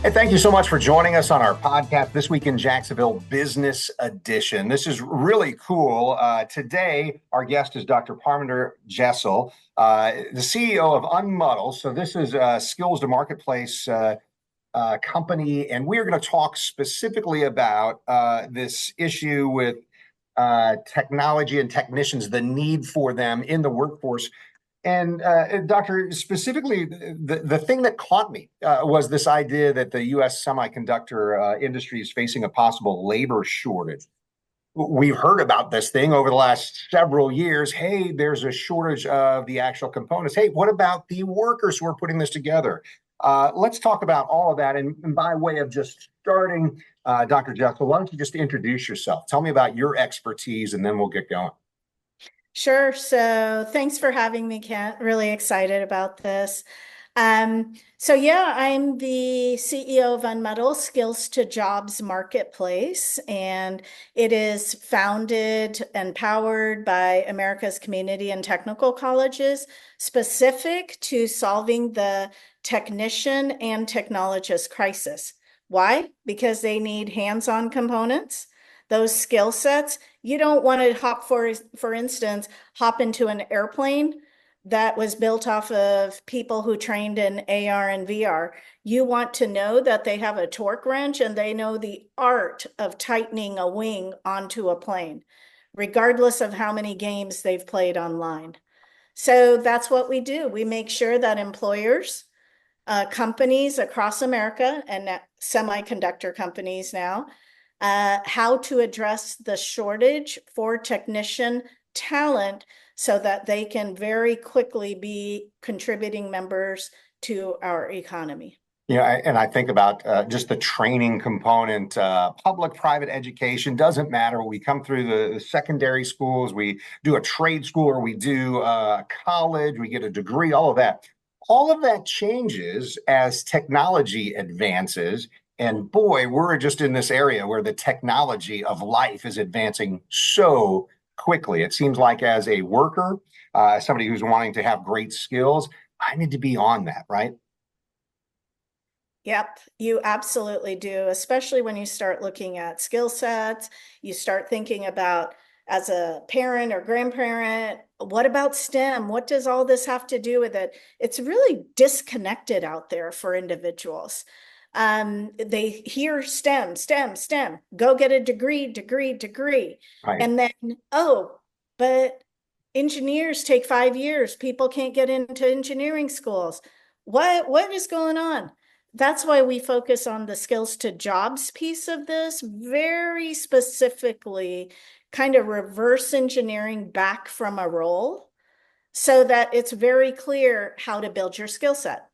Hey, thank you so much for joining us on our podcast, This Week in Jacksonville Business Edition. This is really cool. Today, our guest is Dr. Parminder Jassal, the CEO of Unmuddle. So this is a skills to marketplace company, and we're going to talk specifically about this issue with technology and technicians, the need for them in the workforce. And Doctor, specifically, the thing that caught me was this idea that the U.S. semiconductor industry is facing a possible labor shortage. We've heard about this thing over the last several years. Hey, there's a shortage of the actual components. Hey, what about the workers who are putting this together? Let's talk about all of that. And by way of just starting, Dr. Jassal, why don't you just introduce yourself? Tell me about your expertise, and then we'll get going. Sure. So thanks for having me, Kent. Really excited about this. I'm the CEO of Unmuddle Skills to Jobs Marketplace, and it is founded and powered by America's community and technical colleges, specific to solving the technician and technologist crisis. Why? Because they need hands-on components, those skill sets. You don't want to for instance, hop into an airplane that was built off of people who trained in AR and VR. You want to know that they have a torque wrench and they know the art of tightening a wing onto a plane, regardless of how many games they've played online. So that's what we do. We make sure that employers, companies across America, and semiconductor companies now, how to address the shortage for technician talent so that they can very quickly be contributing members to our economy. Yeah, and I think about just the training component, public, private education, doesn't matter. We come through the secondary schools, we do a trade school, or we do college, we get a degree, all of that. All of that changes as technology advances. And boy, we're just in this area where the technology of life is advancing so quickly. It seems like as a worker, somebody who's wanting to have great skills, I need to be on that, right? Yep, you absolutely do, especially when you start looking at skill sets. You start thinking about, as a parent or grandparent, what about STEM? What does all this have to do with it? It's really disconnected out there for individuals. They hear STEM, STEM, STEM, go get a degree, degree, degree. Right. And then, oh, but engineers take 5 years. People can't get into engineering schools. What is going on? That's why we focus on the skills to jobs piece of this, very specifically, kind of reverse engineering back from a role so that it's very clear how to build your skill set.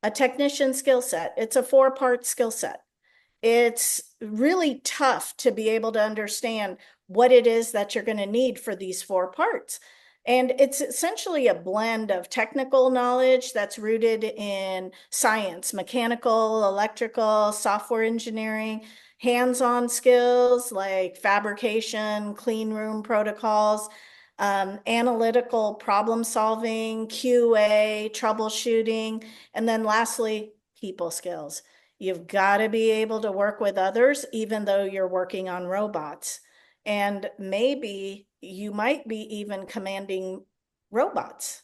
A technician skill set, it's a 4-part skill set. It's really tough to be able to understand what it is that you're going to need for these 4 parts. And it's essentially a blend of technical knowledge that's rooted in science, mechanical, electrical, software engineering, hands-on skills like fabrication, clean room protocols, analytical problem solving, QA, troubleshooting, and then lastly, people skills. You've got to be able to work with others, even though you're working on robots. And maybe you might be even commanding robots.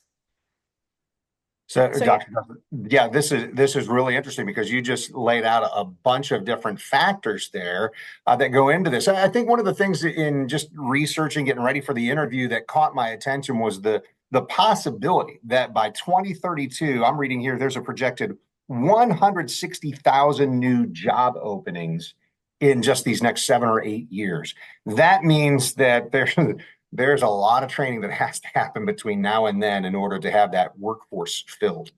So, So yeah, Dr. Duffy, yeah, this is really interesting because you just laid out a bunch of different factors there that go into this. I think one of the things in just researching, getting ready for the interview, that caught my attention was the possibility that by 2032, I'm reading here, there's a projected 160,000 new job openings in just these next 7 or 8 years. That means that there's a lot of training that has to happen between now and then in order to have that workforce filled.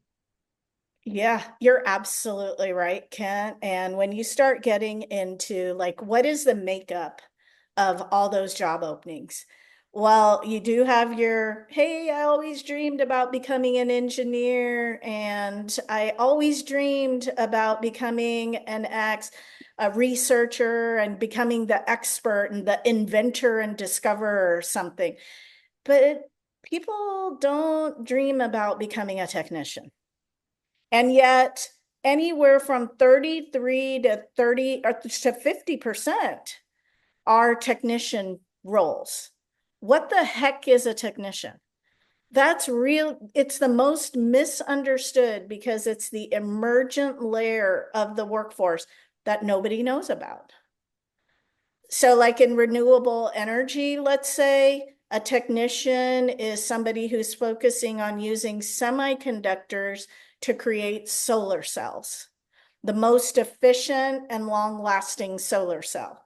yeah, you're absolutely right, Kent. And when you start getting into like, what is the makeup of all those job openings? Well, you do have your, hey, I always dreamed about becoming an engineer, and I always dreamed about becoming an a researcher and becoming the expert and the inventor and discoverer or something. But people don't dream about becoming a technician. And yet anywhere from 33 to 30 or to 50% are technician roles. What the heck is a technician? That's real. It's the most misunderstood because it's the emergent layer of the workforce that nobody knows about. So like in renewable energy, let's say, a technician is somebody who's focusing on using semiconductors to create solar cells, the most efficient and long-lasting solar cell.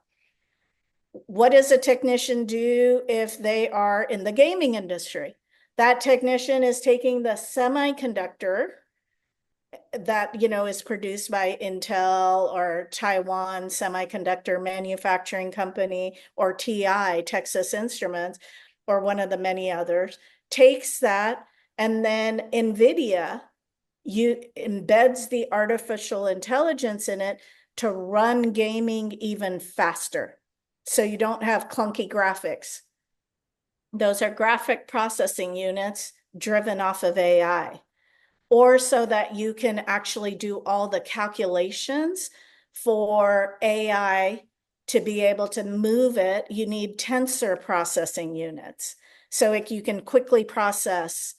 What does a technician do if they are in the gaming industry? That technician is taking the semiconductor that, is produced by Intel or Taiwan Semiconductor Manufacturing Company or TI, Texas Instruments, or one of the many others, takes that, and then NVIDIA embeds the artificial intelligence in it to run gaming even faster. So you don't have clunky graphics. Those are graphic processing units driven off of AI. Or so that you can actually do all the calculations for AI to be able to move it, you need tensor processing units. So you can quickly process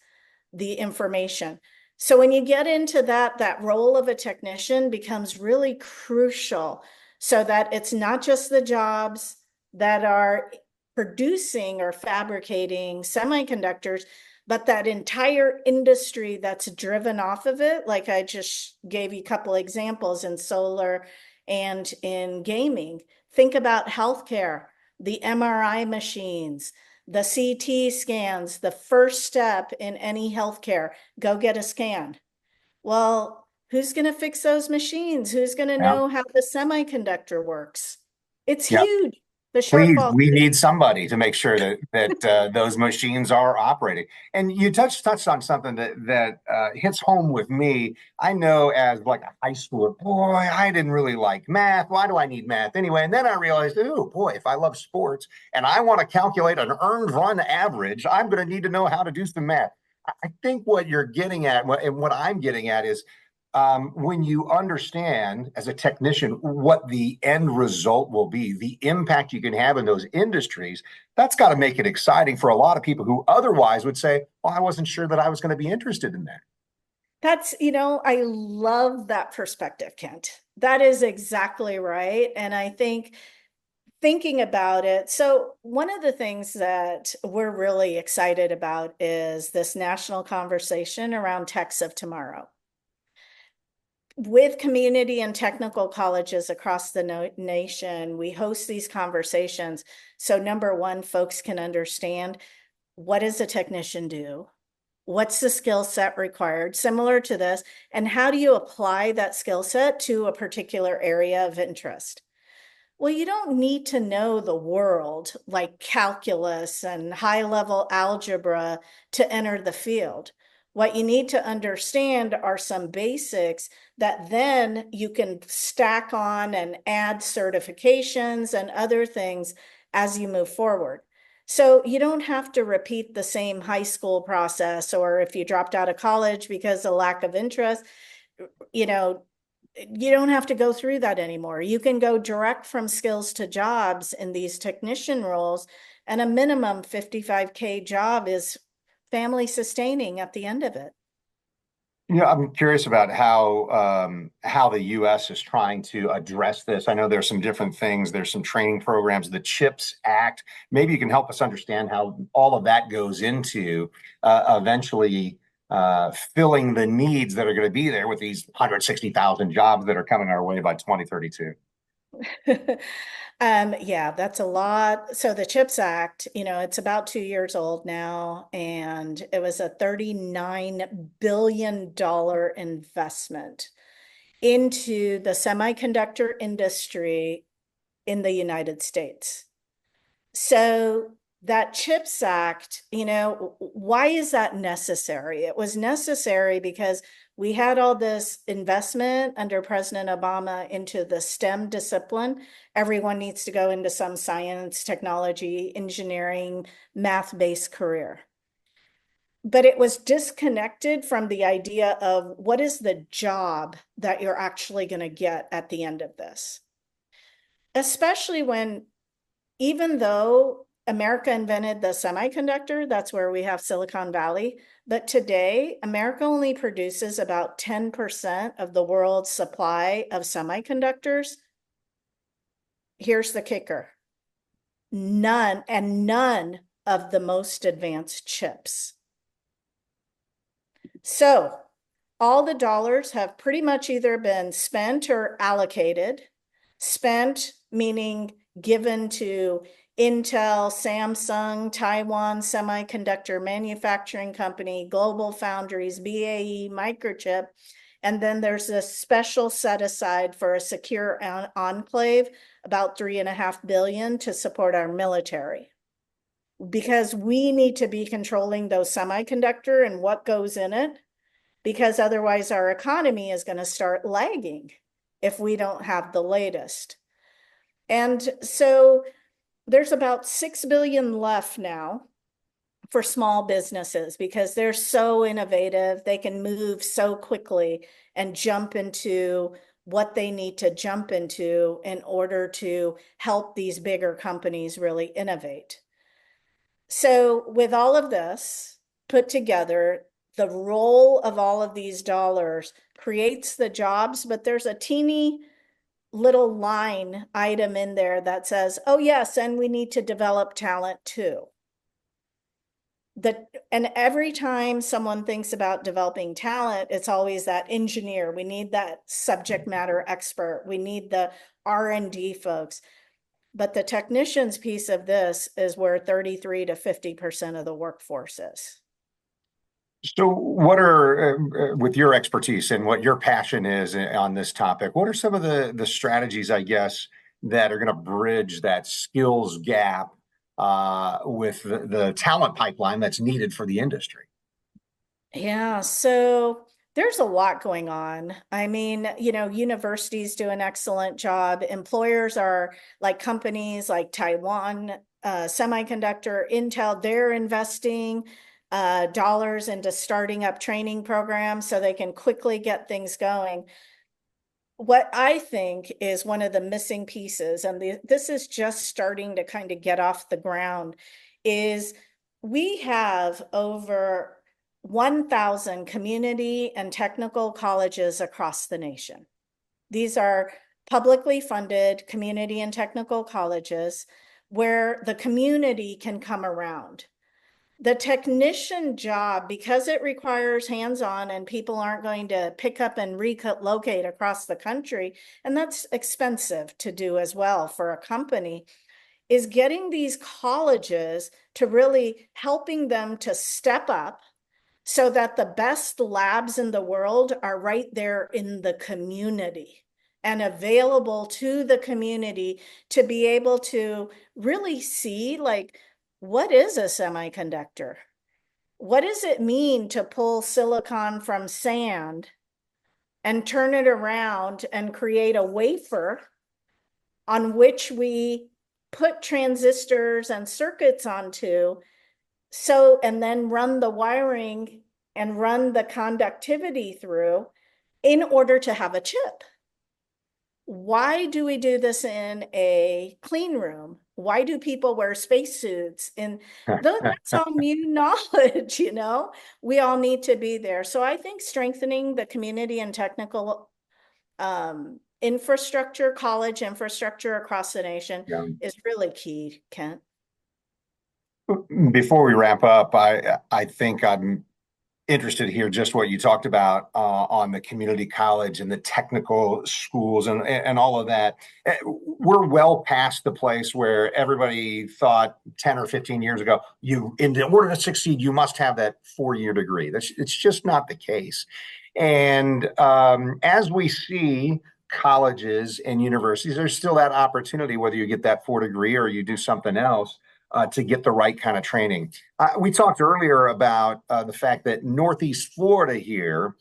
the information. So when you get into that role of a technician becomes really crucial so that it's not just the jobs that are producing or fabricating semiconductors, but that entire industry that's driven off of it. Like I just gave you a couple examples in solar and in gaming. Think about healthcare, the MRI machines, the CT scans, the first step in any healthcare, go get a scan. Well, who's going to fix those machines? Who's going to Yeah. know how the semiconductor works? It's Yeah. huge. The Please, shortfall. we need somebody to make sure that those machines are operating. And you touched on something that hits home with me. I know as like a high schooler, boy, I didn't really like math. Why do I need math anyway? And then I realized, oh boy, if I love sports and I want to calculate an earned run average, I'm going to need to know how to do some math. I think what you're getting at, and what I'm getting at is when you understand as a technician what the end result will be, the impact you can have in those industries, that's got to make it exciting for a lot of people who otherwise would say, well, I wasn't sure that I was going to be interested in that. That's, I love that perspective, Kent. That is exactly right. And I think thinking about it, so one of the things that we're really excited about is this national conversation around techs of tomorrow. With community and technical colleges across the nation, we host these conversations. So number one, folks can understand, what does a technician do? What's the skill set required, similar to this, and how do you apply that skill set to a particular area of interest? Well, you don't need to know the world like calculus and high-level algebra to enter the field. What you need to understand are some basics that then you can stack on and add certifications and other things as you move forward. So you don't have to repeat the same high school process, or if you dropped out of college because of lack of interest, you know, you don't have to go through that anymore. You can go direct from skills to jobs in these technician roles, and a minimum 55K job is family sustaining at the end of it. I'm curious about how the U.S. is trying to address this. I know there's some different things. There's some training programs, the CHIPS Act. Maybe you can help us understand how all of that goes into eventually filling the needs that are going to be there with these 160,000 jobs that are coming our way by 2032. Yeah, that's a lot. So the CHIPS Act, it's about 2 years old now, and it was a $39 billion investment into the semiconductor industry in the United States. So that CHIPS Act, why is that necessary? It was necessary because we had all this investment under President Obama into the STEM discipline. Everyone needs to go into some science, technology, engineering, math-based career. but it was disconnected from the idea of what is the job that you're actually going to get at the end of this. Especially when, even though America invented the semiconductor, that's where we have Silicon Valley, but today America only produces about 10% of the world's supply of semiconductors. Here's the kicker. None of the most advanced chips. So all the dollars have pretty much either been spent or allocated. Spent meaning given to Intel, Samsung, Taiwan Semiconductor Manufacturing Company, Global Foundries, BAE, Microchip. And then there's a special set aside for a secure enclave, about $3.5 billion to support our military. Because we need to be controlling those semiconductor and what goes in it, because otherwise our economy is going to start lagging if we don't have the latest. And so there's about 6 billion left now for small businesses because they're so innovative. They can move so quickly and jump into what they need to jump into in order to help these bigger companies really innovate. So with all of this put together, the role of all of these dollars creates the jobs, but there's a teeny little line item in there that says, oh yes, and we need to develop talent too. And every time someone thinks about developing talent, it's always that engineer. We need that subject matter expert. We need the R&D folks. But the technicians piece of this is where 33 to 50% of the workforce is. So, what are, with your expertise and what your passion is on this topic, what are some of the strategies, I guess, that are going to bridge that skills gap with the talent pipeline that's needed for the industry? Yeah, so there's a lot going on. I mean, universities do an excellent job. Employers are like companies like Taiwan Semiconductor, Intel, they're investing dollars into starting up training programs so they can quickly get things going. What I think is one of the missing pieces, and this is just starting to kind of get off the ground, is we have over 1,000 community and technical colleges across the nation. These are publicly funded community and technical colleges where the community can come around. The technician job, because it requires hands-on and people aren't going to pick up and relocate across the country, and that's expensive to do as well for a company, is getting these colleges to really helping them to step up so that the best labs in the world are right there in the community and available to the community to be able to really see, like, what is a semiconductor? What does it mean to pull silicon from sand and turn it around and create a wafer on which we put transistors and circuits onto, so, and then run the wiring and run the conductivity through in order to have a chip? Why do we do this in a clean room? Why do people wear spacesuits? And that's all new knowledge, we all need to be there. So I think strengthening the community and technical infrastructure, college infrastructure across the nation Yeah. is really key, Kent. Before we wrap up, I think I'm interested to hear just what you talked about on the community college and the technical schools and all of that. We're well past the place where everybody thought 10 or 15 years ago, in order to succeed, you must have that 4-year degree. It's just not the case. And as we see colleges and universities, there's still that opportunity, whether you get that 4 degree or you do something else, to get the right kind of training. We talked earlier about the fact that Northeast Florida here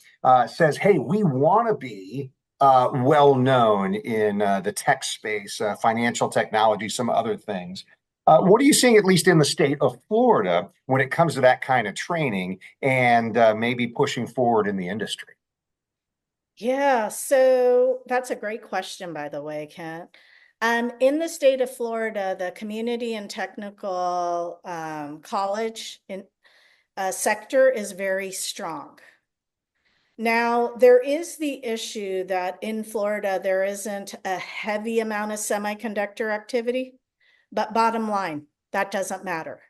says, hey, we want to be well known in the tech space, financial technology, some other things. What are you seeing, at least in the state of Florida, when it comes to that kind of training and maybe pushing forward in the industry? Yeah, so that's a great question, by the way, Kent. In the state of Florida, the community and technical college sector is very strong. Now, there is the issue that in Florida, there isn't a heavy amount of semiconductor activity, but bottom line, that doesn't matter.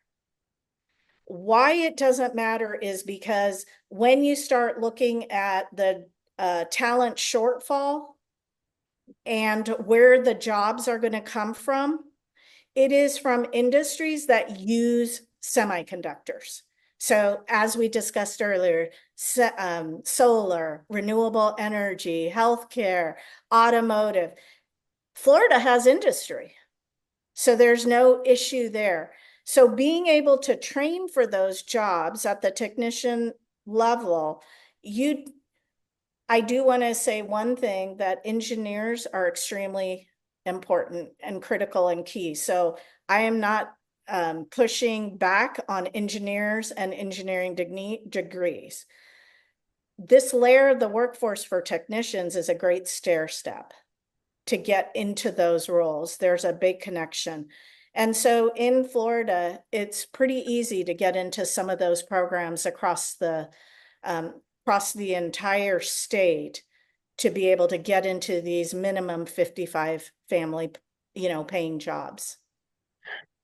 Why it doesn't matter is because when you start looking at the talent shortfall and where the jobs are going to come from, it is from industries that use semiconductors. So as we discussed earlier, solar, renewable energy, healthcare, automotive. Florida has industry, so there's no issue there. So being able to train for those jobs at the technician level, I do want to say one thing, that engineers are extremely important and critical and key. So I am not pushing back on engineers and engineering degrees. This layer of the workforce for technicians is a great stair step to get into those roles. There's a big connection. And so in Florida, it's pretty easy to get into some of those programs across the entire state to be able to get into these minimum 55 family, paying jobs.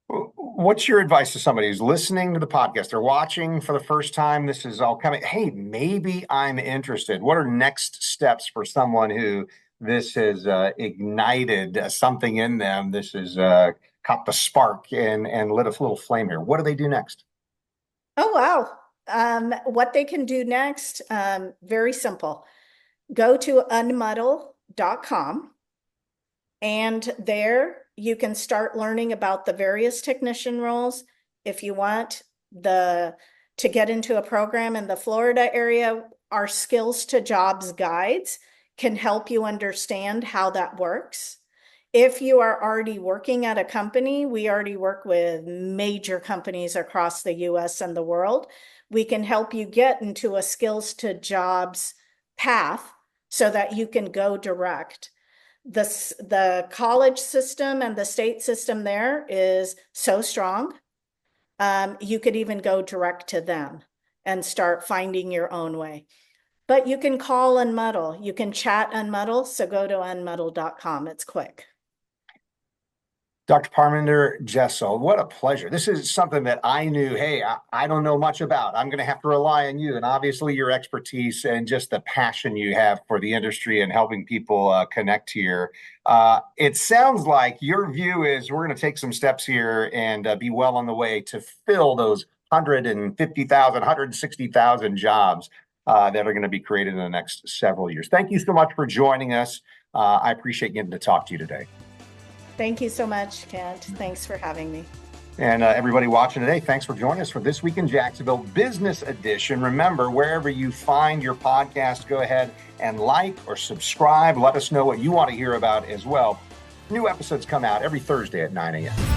What's your advice to somebody who's listening to the podcast? They're watching for the first time. This is all coming. Hey, maybe I'm interested. What are next steps for someone who this has ignited something in them? This has caught the spark and lit a little flame here. What do they do next? Oh, wow. What they can do next, very simple. Go to unmuddle.com, and there you can start learning about the various technician roles. If you want to get into a program in the Florida area, our skills to jobs guides can help you understand how that works. If you are already working at a company, we already work with major companies across the US and the world. We can help you get into a skills to jobs path so that you can go direct. The college system and the state system there is so strong. You could even go direct to them and start finding your own way. But you can call Unmuddle. You can chat Unmuddle. So go to unmuddle.com. It's quick. Dr. Parminder Jassal, what a pleasure. This is something that I knew, hey, I don't know much about. I'm going to have to rely on you. And obviously your expertise and just the passion you have for the industry and helping people connect here. It sounds like your view is we're going to take some steps here and be well on the way to fill those 150,000, 160,000 jobs that are going to be created in the next several years. Thank you so much for joining us. I appreciate getting to talk to you today. Thank you so much, Kent. Thanks for having me. And everybody watching today, thanks for joining us for This Week in Jacksonville Business Edition. Remember, wherever you find your podcast, go ahead and like or subscribe. Let us know what you want to hear about as well. New episodes come out every Thursday at 9 a.m.